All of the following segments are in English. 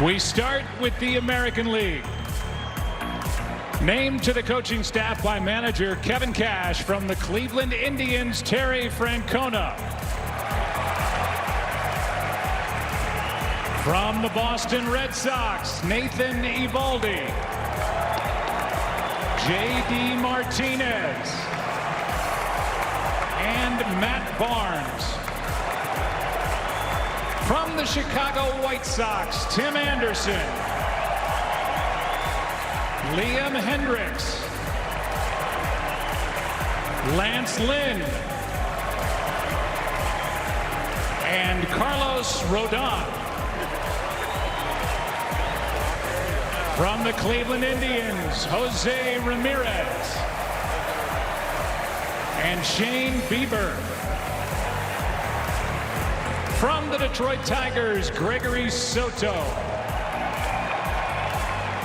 We start with the American League. Named to the coaching staff by manager Kevin Cash from the Cleveland Indians, Terry Francona. From the Boston Red Sox, Nathan Eovaldi. J.D. Martinez. And Matt Barnes. From the Chicago White Sox, Tim Anderson. Liam Hendricks. Lance Lynn. And Carlos Rodon. From the Cleveland Indians, Jose Ramirez. And Shane Bieber. From the Detroit Tigers, Gregory Soto.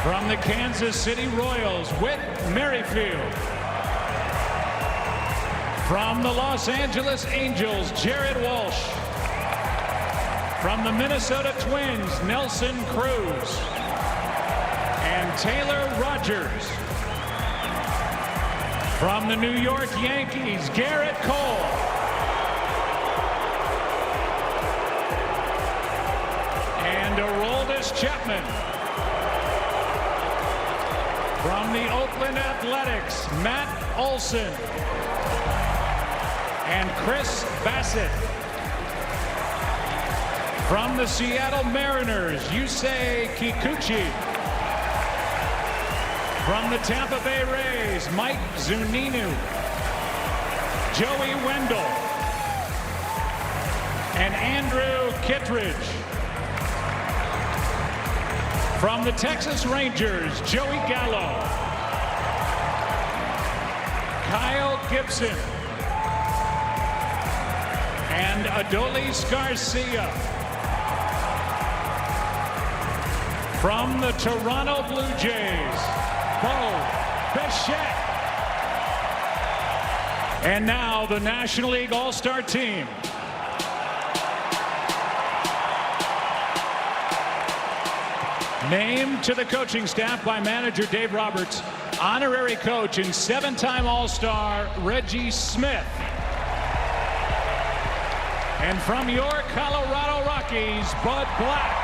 From the Kansas City Royals, Whit Merrifield. From the Los Angeles Angels, Jared Walsh. From the Minnesota Twins, Nelson Cruz. And Taylor Rogers. From the New York Yankees, Garrett Cole. And Aroldis Chapman. From the Oakland Athletics, Matt Olson. And Chris Bassett. From the Seattle Mariners, Yusei Kikuchi. From the Tampa Bay Rays, Mike Zunino. Joey Wendell. And Andrew Kittredge. From the Texas Rangers, Joey Gallo. Kyle Gibson. And Adolis Garcia. From the Toronto Blue Jays, Bo Bichette. And now the National League All-Star team. Named to the coaching staff by manager Dave Roberts, honorary coach and seven-time All-Star Reggie Smith. And from your Colorado Rockies, Bud Black.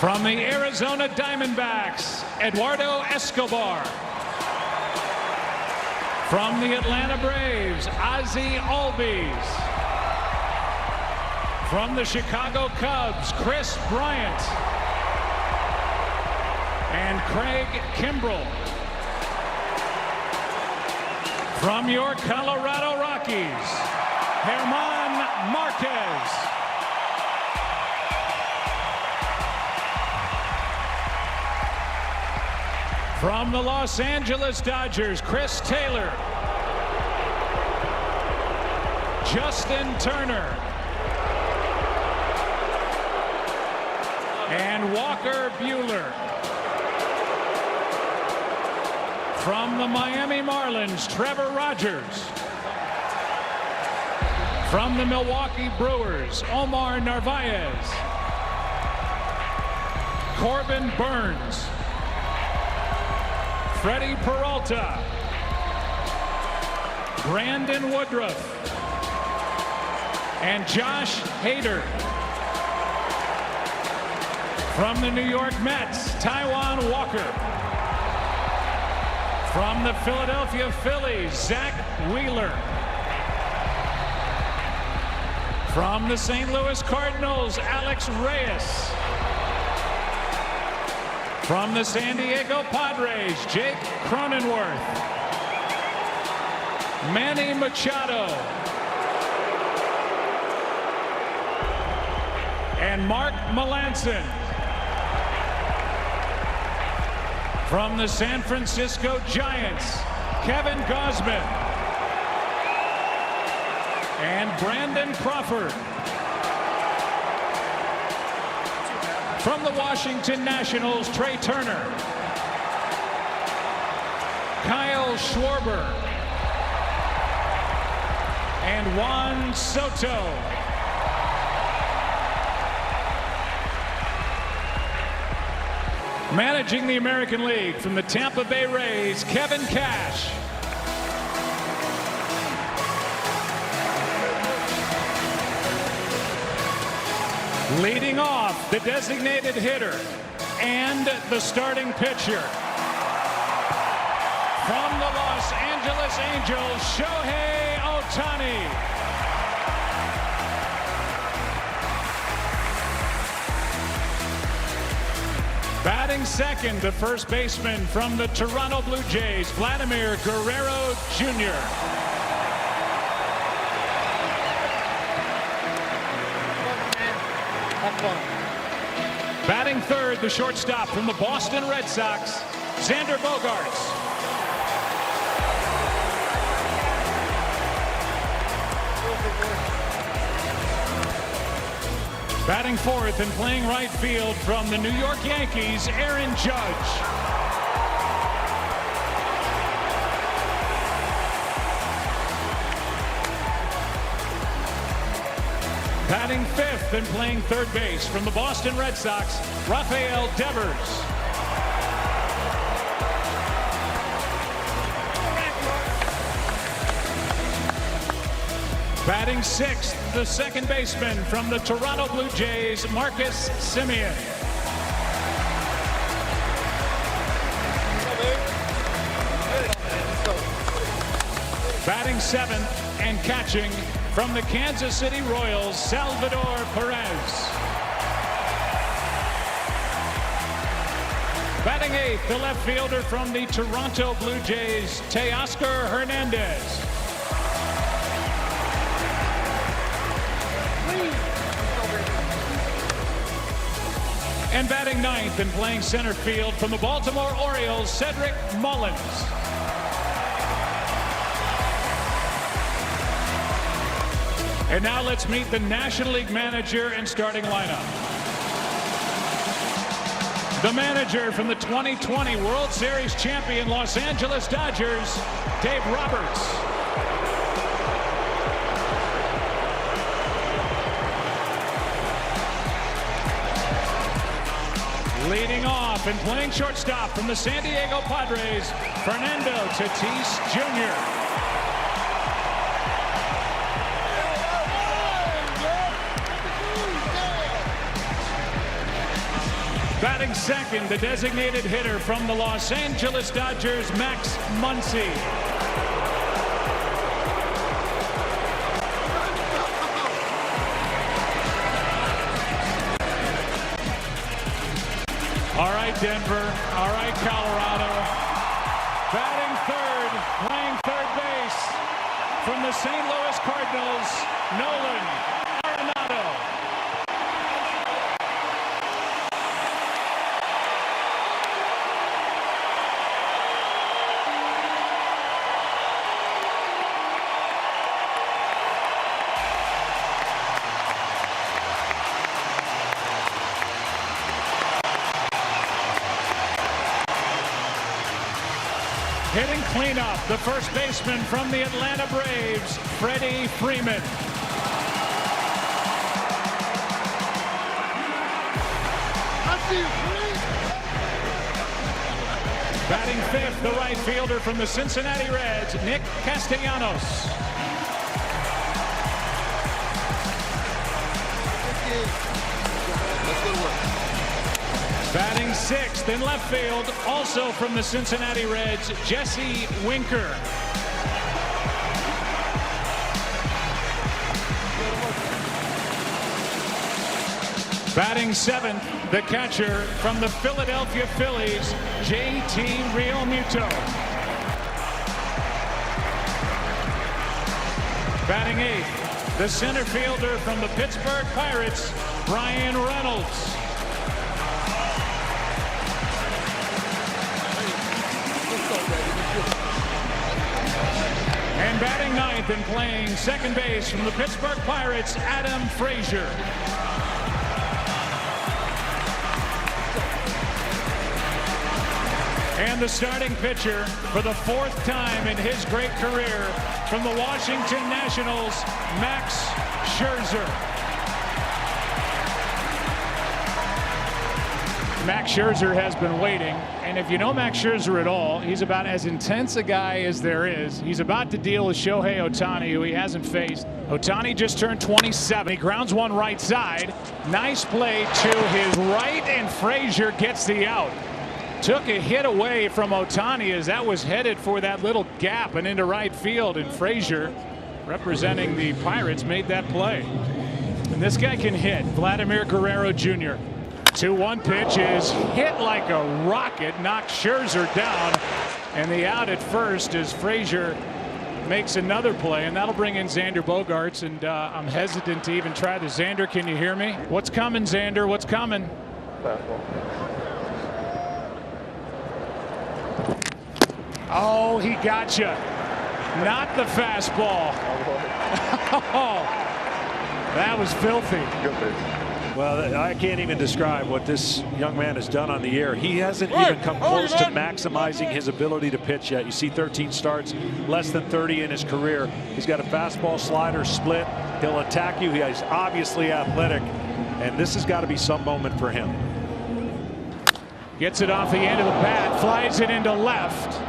From the Arizona Diamondbacks, Eduardo Escobar. From the Atlanta Braves, Ozzie Albies. From the Chicago Cubs, Chris Bryant. And Craig Kimbrell. From your Colorado Rockies, German Marquez. From the Los Angeles Dodgers, Chris Taylor. Justin Turner. And Walker Buehler. From the Miami Marlins, Trevor Rogers. From the Milwaukee Brewers, Omar Narvaez. Corbin Burns. Freddie Peralta. Brandon Woodruff. And Josh Hader. From the New York Mets, Taijuan Walker. From the Philadelphia Phillies, Zach Wheeler. From the St. Louis Cardinals, Alex Reyes. From the San Diego Padres, Jake Cronenworth. Manny Machado. And Mark Melancon. From the San Francisco Giants, Kevin Gausman. And Brandon Crawford. From the Washington Nationals, Trey Turner. Kyle Schwarber. and Juan Soto. Managing the American League from the Tampa Bay Rays, Kevin Cash. Leading off, the designated hitter and the starting pitcher. From the Los Angeles Angels, Shohei Ohtani. Batting second, the first baseman from the Toronto Blue Jays, Vladimir Guerrero Jr. Batting third, the shortstop from the Boston Red Sox, Xander Bogaerts. Batting fourth and playing right field from the New York Yankees, Aaron Judge. Batting fifth and playing third base from the Boston Red Sox, Rafael Devers. Batting sixth, the second baseman from the Toronto Blue Jays, Marcus Semien. Batting seventh and catching from the Kansas City Royals, Salvador Perez. Batting eighth, the left fielder from the Toronto Blue Jays, Teoscar Hernandez. And batting ninth and playing center field from the Baltimore Orioles, Cedric Mullins. And now let's meet the National League manager and starting lineup. The manager from the 2020 World Series champion Los Angeles Dodgers, Dave Roberts. Leading off and playing shortstop from the San Diego Padres, Fernando Tatis Jr. Batting second, the designated hitter from the Los Angeles Dodgers, Max Muncy. All right, Denver. All right, Colorado. Batting third, playing third base from the St. Louis Cardinals, Nolan Arenado. Hitting cleanup, the first baseman from the Atlanta Braves, Freddie Freeman. Batting fifth, the right fielder from the Cincinnati Reds, Nick Castellanos. Batting sixth in left field, also from the Cincinnati Reds, Jesse Winker. Batting seventh, the catcher from the Philadelphia Phillies, J.T. Realmuto. Batting eighth, the center fielder from the Pittsburgh Pirates, Brian Reynolds. And batting ninth and playing second base from the Pittsburgh Pirates, Adam Frazier. And the starting pitcher for the 4th time in his great career from the Washington Nationals, Max Scherzer. Max Scherzer has been waiting, and if you know Max Scherzer at all, he's about as intense a guy as there is. He's about to deal with Shohei Ohtani, who he hasn't faced. Ohtani just turned 27. He grounds one right side. Nice play to his right, and Frazier gets the out. Took a hit away from Ohtani as that was headed for that little gap and into right field, and Frazier, representing the Pirates, made that play. And this guy can hit. Vladimir Guerrero Jr. 2-1 pitch is hit like a rocket, knocked Scherzer down, and the out at first as Frazier makes another play, and that'll bring in Xander Bogaerts. And I'm hesitant to even try this. Xander, can you hear me? What's coming, Xander? What's coming? Oh, he got you. Not the fastball. Oh, that was filthy. Well, I can't even describe what this young man has done on the air. He hasn't even come close to maximizing his ability to pitch yet. You see 13 starts, less than 30 in his career. He's got a fastball, slider, split. He'll attack you. He's obviously athletic, and this has got to be some moment for him. Gets it off the end of the bat, flies it into left,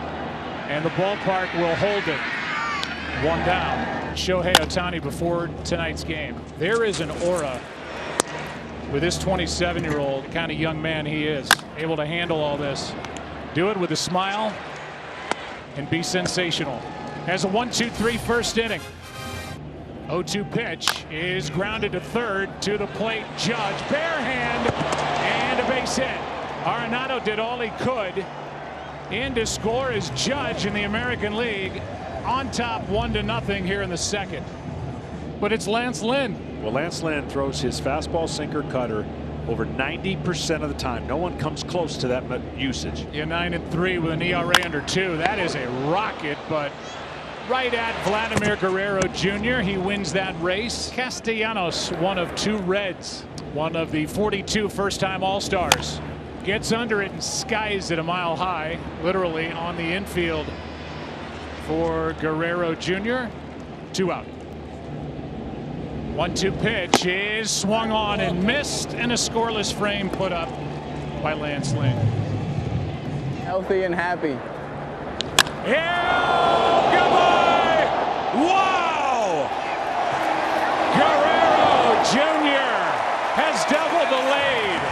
and the ballpark will hold it. 1 down. Shohei Ohtani before tonight's game. There is an aura with this 27-year-old, kind of young man he is, able to handle all this, do it with a smile, and be sensational. Has a 1-2-3 first inning. 0-2 pitch is grounded to third, to the plate, Judge, bare hand, and a base hit. Arenado did all he could. In to score is Judge in the American League, on top 1-0 here in the second. But it's Lance Lynn. Well, Lance Lynn throws his fastball, sinker, cutter over 90% of the time. No one comes close to that usage. Yeah, 9-3 with an ERA under 2. That is a rocket, but right at Vladimir Guerrero Jr. He wins that race. Castellanos, one of 2 Reds, one of the 42 first-time All-Stars. Gets under it and skies it a mile high, literally on the infield for Guerrero Jr. 2 out. 1-2 pitch is swung on and missed, and a scoreless frame put up by Lance Lynn. Healthy and happy. Yeah! Goodbye! Wow! Guerrero Jr. has doubled the lead.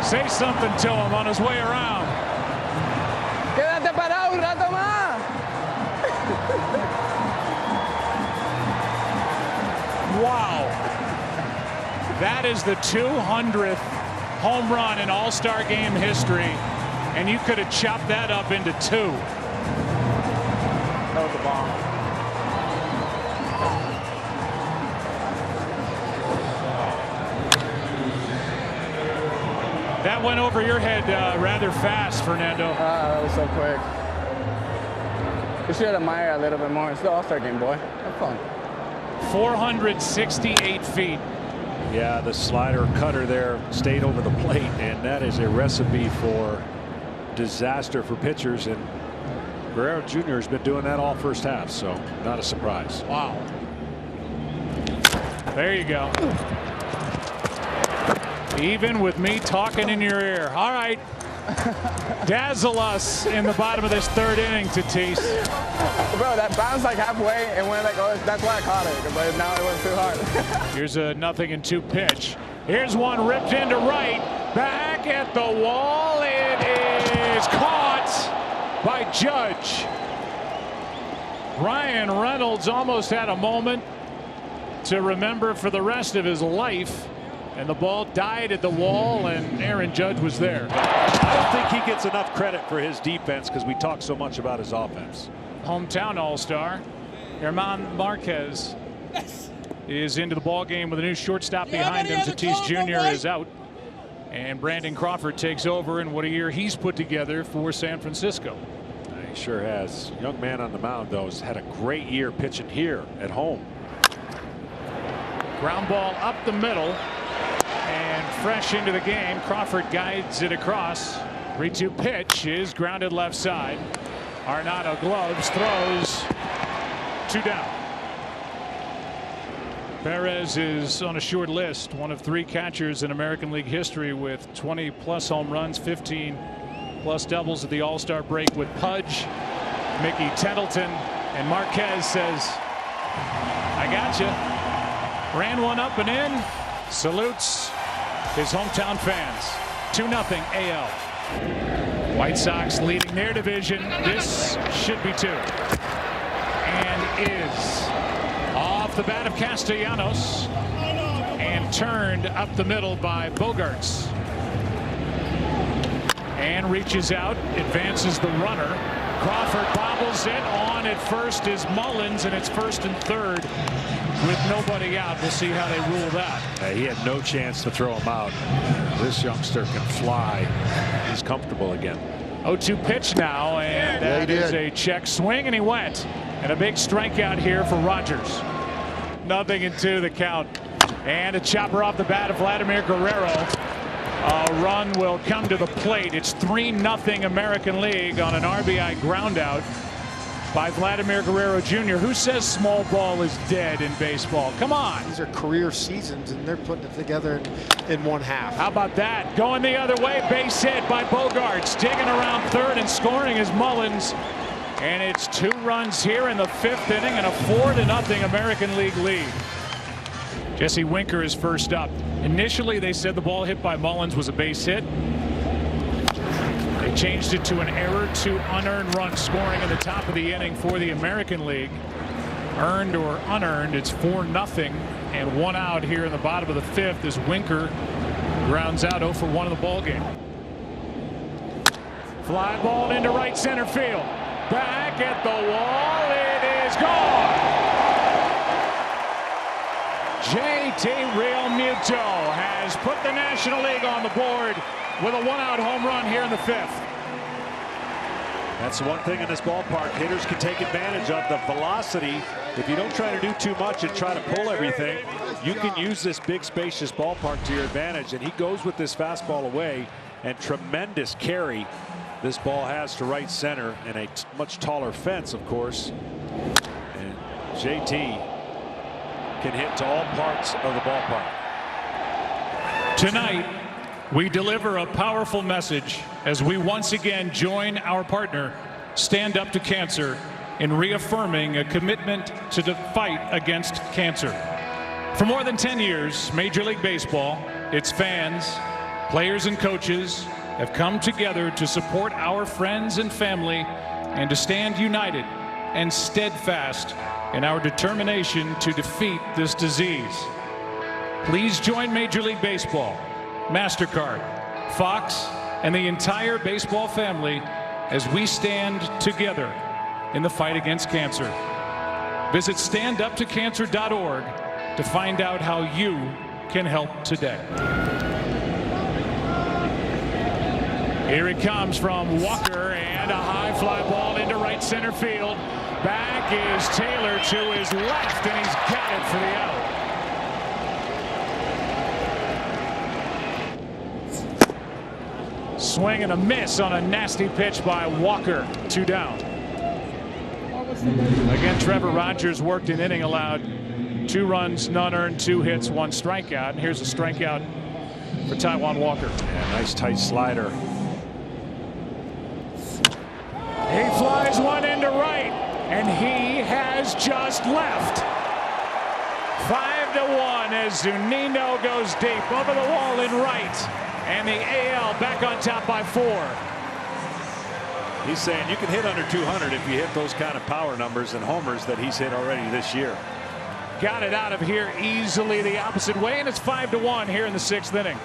Say something to him on his way around. Quédate parado un rato más. Wow. That is the 200th home run in All-Star game history, and you could have chopped that up into 2. That was a bomb. That went over your head rather fast, Fernando. That was so quick. You should admire a little bit more. It's the All-Star game, boy. Have fun. 468 feet. Yeah, the slider cutter there stayed over the plate, and that is a recipe for disaster for pitchers. And Guerrero Jr. has been doing that all first half, so not a surprise. Wow. There you go. Even with me talking in your ear. All right. Dazzle us in the bottom of this 3rd inning, Tatis. Bro, that bounced like halfway and went like, oh, that's why I caught it. But now it went too hard. Here's a 0-2 pitch. Here's one ripped into right. Back at the wall. It is caught by Judge. Ryan Reynolds almost had a moment to remember for the rest of his life. And the ball died at the wall, and Aaron Judge was there. I don't think he gets enough credit for his defense because we talk so much about his offense. Hometown All-Star German Marquez is into the ball game with a new shortstop behind him. Tatis Jr. is out, and Brandon Crawford takes over. And what a year he's put together for San Francisco. He sure has. Young man on the mound, though, has had a great year pitching here at home. Ground ball up the middle, and fresh into the game. Crawford guides it across. 3-2 pitch is grounded left side. Arenado gloves, throws. 2 down. Perez is on a short list, one of 3 catchers in American League history with 20+ home runs, 15+ doubles at the All-Star break with Pudge, Mickey Templeton, and Marquez says, I gotcha. Ran one up and in. Salutes his hometown fans. 2-0 AL. White Sox leading their division. This should be 2. And is off the bat of Castellanos and turned up the middle by Bogarts. And reaches out, advances the runner. Crawford bobbles it. On at first is Mullins, and it's 1st and 3rd with nobody out. We'll see how they rule that. He had no chance to throw him out. This youngster can fly. He's comfortable again. 0-2 pitch now, and that is a check swing, and he went. And a big strikeout here for Rogers. 0-2 the count. And a chopper off the bat of Vladimir Guerrero. A run will come to the plate. It's 3-0 American League on an RBI groundout by Vladimir Guerrero Jr. Who says small ball is dead in baseball? Come on. These are career seasons, and they're putting it together in one half. How about that? Going the other way, base hit by Bogarts. Digging around 3rd and scoring is Mullins. And it's 2 runs here in the 5th inning and a 4-0 American League lead. Jesse Winker is first up. Initially, they said the ball hit by Mullins was a base hit. They changed it to an error to unearned run scoring in the top of the inning for the American League. Earned or unearned, it's 4-0 and 1 out here in the bottom of the 5th as Winker grounds out 0 for 1 in the ball game. Fly ball into right center field. Back at the wall. It is gone. JT Realmuto has put the National League on the board with a 1-out home run here in the 5th. That's the one thing in this ballpark hitters can take advantage of, the velocity. If you don't try to do too much and try to pull everything, you can use this big spacious ballpark to your advantage. And he goes with this fastball away, and tremendous carry this ball has to right center, and a much taller fence, of course. And JT can hit to all parts of the ballpark. Tonight, we deliver a powerful message as we once again join our partner, Stand Up to Cancer, in reaffirming a commitment to the fight against cancer. For more than 10 years, Major League Baseball, its fans, players and coaches have come together to support our friends and family and to stand united and steadfast in our determination to defeat this disease. Please join Major League Baseball, MasterCard, Fox, and the entire baseball family as we stand together in the fight against cancer. Visit standuptocancer.org to find out how you can help today. Here it comes from Walker, and a high fly ball into right center field. Back is Taylor to his left, and he's got it for the out. Swing and a miss on a nasty pitch by Walker. 2 down. Again, Trevor Rogers worked an inning, allowed 2 runs, none earned, 2 hits, 1 strikeout. And here's a strikeout for Taijuan Walker. Yeah, nice tight slider. He flies one into right, and he has just left. 5-1 as Zunino goes deep over the wall in right, and the AL back on top by 4. He's saying you can hit under 200 if you hit those kind of power numbers and homers that he's hit already this year. Got it out of here easily the opposite way, and it's 5-1 here in the 6th inning.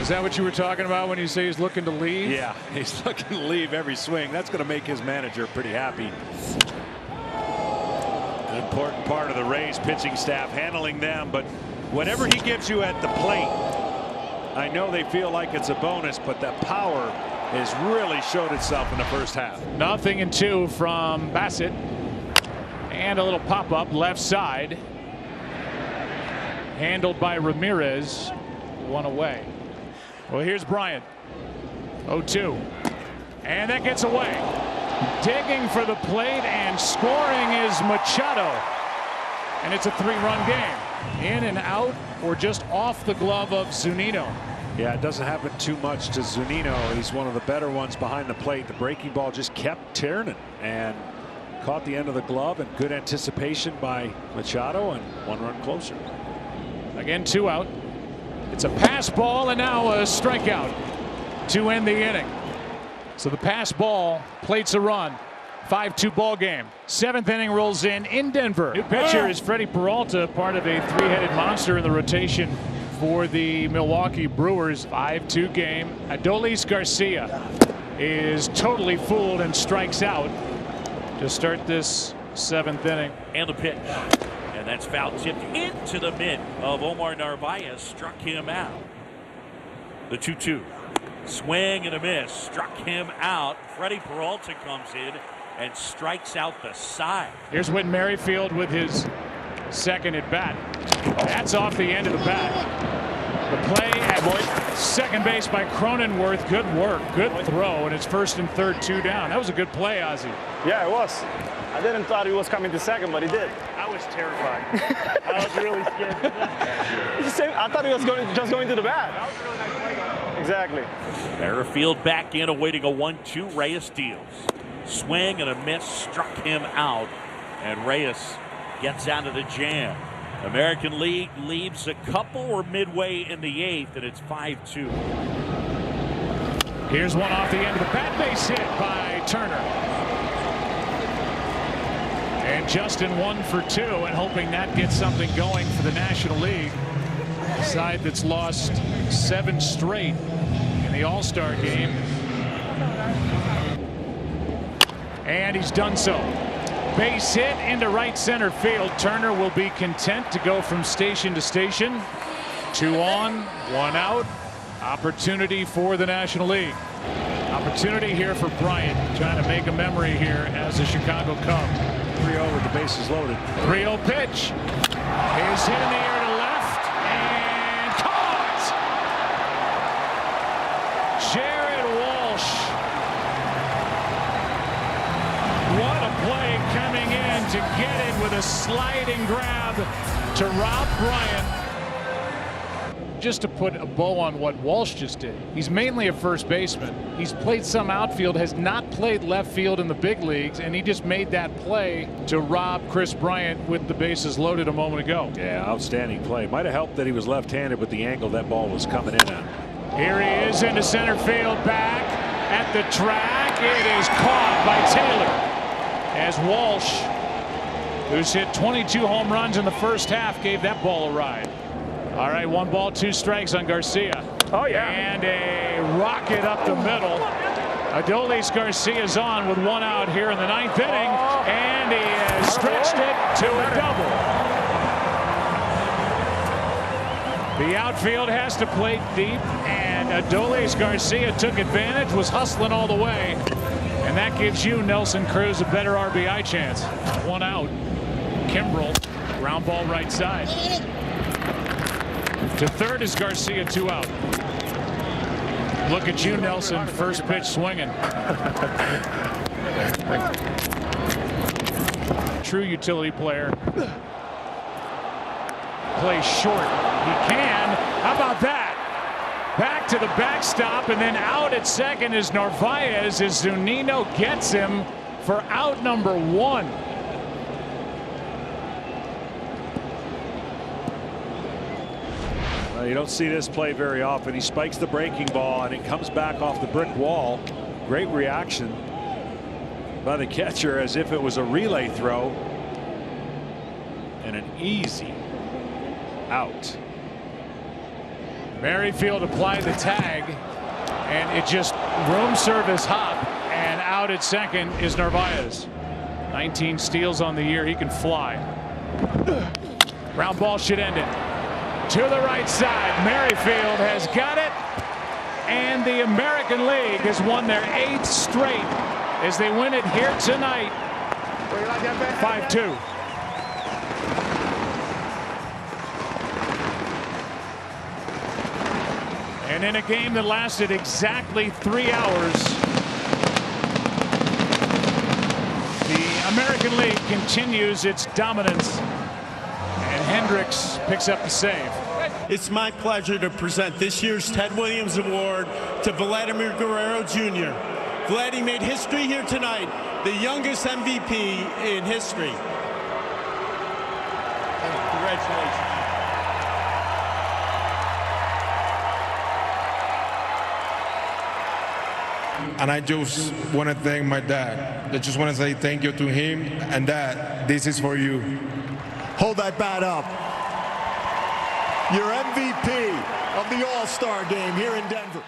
Is that what you were talking about when you say he's looking to leave? Yeah, he's looking to leave every swing. That's going to make his manager pretty happy. An important part of the Rays pitching staff, handling them, but whatever he gives you at the plate, I know they feel like it's a bonus, but that power has really showed itself in the first half. 0-2 from Bassett, and a little pop-up left side, handled by Ramirez. 1 away. Well, here's Bryant. 0-2. And that gets away. Digging for the plate and scoring is Machado. And it's a 3-run game. In and out or just off the glove of Zunino. Yeah, it doesn't happen too much to Zunino. He's one of the better ones behind the plate. The breaking ball just kept turning and caught the end of the glove, and good anticipation by Machado, and 1 run closer. Again, 2 out. It's a pass ball and now a strikeout to end the inning. So the pass ball plates a run. 5-2 ball game. 7th inning rolls in Denver. New pitcher is Freddie Peralta, part of a 3-headed monster in the rotation for the Milwaukee Brewers. 5-2 game. Adolis Garcia is totally fooled and strikes out to start this 7th inning. And the pitch. And that's foul tipped into the mitt of Omar Narvaez. Struck him out. The 2-2. Swing and a miss. Struck him out. Freddie Peralta comes in and strikes out the side. Here's Whit Merrifield with his 2nd at bat. That's off the end of the bat. The play at second base by Cronenworth. Good work. Good throw. And it's 1st and 3rd, 2 down. That was a good play, Ozzie. Yeah, it was. I didn't thought he was coming to second, but he did. I was terrified. I was really scared. I thought he was just going to the bat. That was a really nice play. Exactly. Merrifield back in, awaiting a 1-2. Reyes deals. Swing and a miss. Struck him out. And Reyes gets out of the jam. American League leaves a couple or midway in the 8th, and it's 5-2. Here's one off the end of the bat, base hit by Turner. And Justin 1 for 2, and hoping that gets something going for the National League. A side that's lost 7 straight in the All-Star game. And he's done so. Base hit into right center field. Turner will be content to go from station to station. 2 on, 1 out. Opportunity for the National League. Opportunity here for Bryant, trying to make a memory here as a Chicago Cub. 3-0 with the bases loaded. 3-0 pitch. Is hit in the air to left and caught. Jared Walsh. What a play coming in to get it with a sliding grab to Rob Bryant. Just to put a bow on what Walsh just did. He's mainly a first baseman. He's played some outfield, has not played left field in the big leagues, and he just made that play to rob Chris Bryant with the bases loaded a moment ago. Yeah, outstanding play. Might have helped that he was left-handed with the angle that ball was coming in at. Here he is into center field, back at the track. It is caught by Taylor as Walsh, who's hit 22 home runs in the first half, gave that ball a ride. All right, 1 ball, 2 strikes on Garcia. Oh, yeah. And a rocket up the middle. Adolis Garcia's on with 1 out here in the 9th inning, and he has stretched it to a double. The outfield has to play deep, and Adolis Garcia took advantage, was hustling all the way, and that gives you, Nelson Cruz, a better RBI chance. 1 out. Kimbrel, ground ball right side. To 3rd is Garcia, 2 out. Look at you, Nelson. First pitch swinging. True utility player. Play short. He can. How about that? Back to the backstop, and then out at second is Narvaez as Zunino gets him for out number 1. You don't see this play very often. He spikes the breaking ball and it comes back off the brick wall. Great reaction by the catcher, as if it was a relay throw, and an easy out. Merrifield applied the tag, and it just room service hop, and out at second is Narvaez. 19 steals on the year. He can fly. Ground ball should end it. To the right side, Merrifield has got it, and the American League has won their 8th straight as they win it here tonight. 5-2. And in a game that lasted exactly 3 hours, the American League continues its dominance, and Hendricks picks up the save. It's my pleasure to present this year's Ted Williams Award to Vladimir Guerrero Jr. Vladdy made history here tonight, the youngest MVP in history. Congratulations. And I just want to thank my dad. I just want to say thank you to him, and Dad, this is for you. Hold that bat up. Your MVP of the All-Star game here in Denver.